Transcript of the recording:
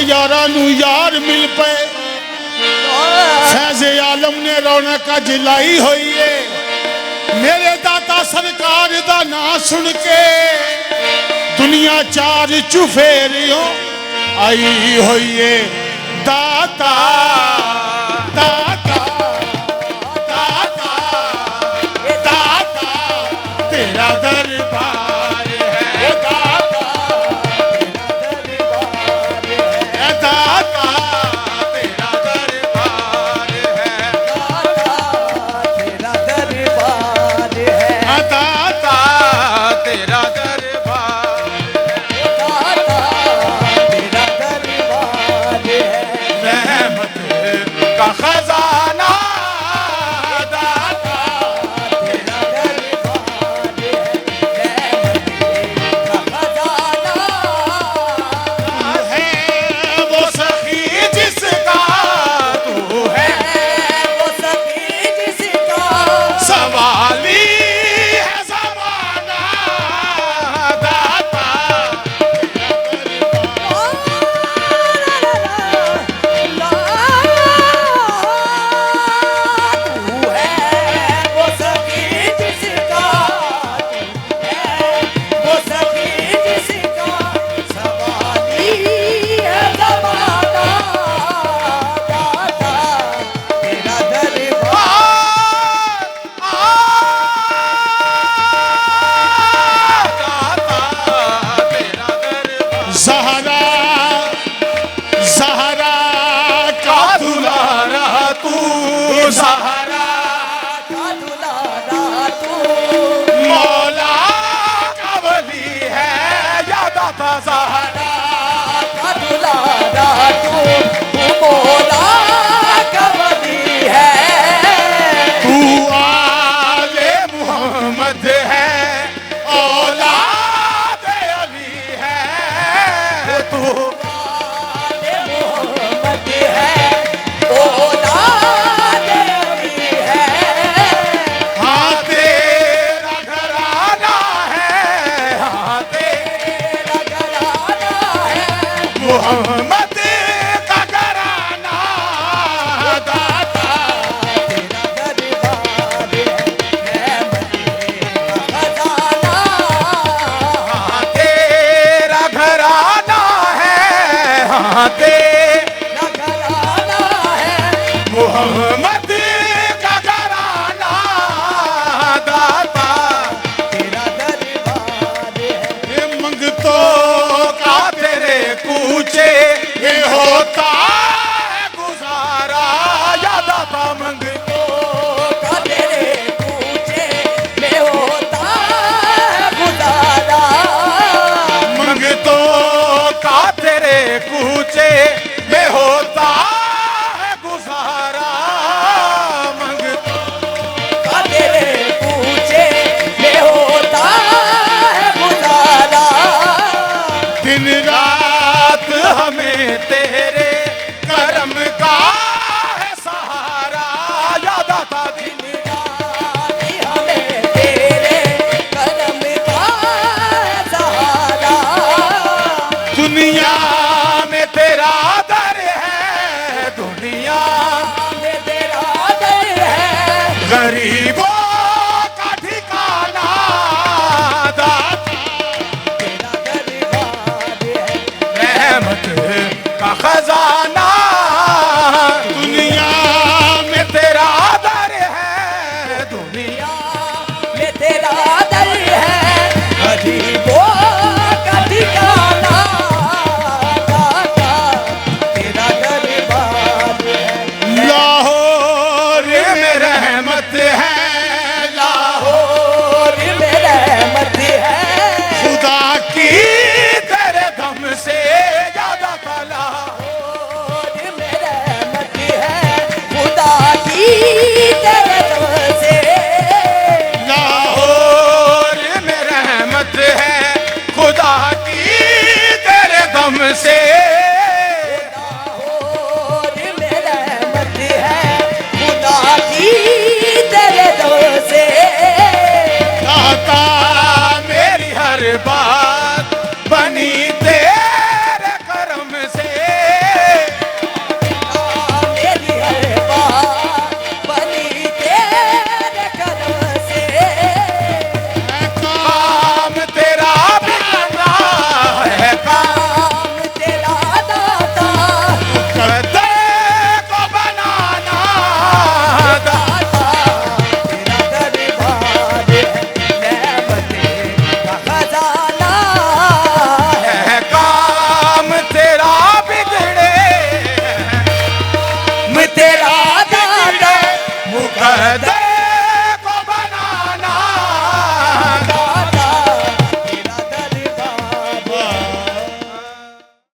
यारा नू यार मिल पे फैज़े आलम ने रौनक जिलाई हुई है मेरे दाता सरकार दा ना सुन के दुनिया चार चुफेरियों आई हुई है दाता दाता दाता दाता तेरा दरबार है दाता दाता तेरा दरबार है तेरा दरबार है दाता तेरा दरबार तेरा दरबार है रहमत का खजाना दाता तेरा दरबार है का खजाना है वो सखी जिसका तू है वो सभी जिसका सवाली है ज़माना दाता तू है वो सभी जिसका वो सभी जिसका सवाली है ज़माना दाता तेरा दरबार ज़हरा ज़हरा का दुलारा तू ज़हरा का दुलारा तू मौला का वली है या दाता ज़हरा का दुलारा तू मौला का वली है तू आले मोहम्मद है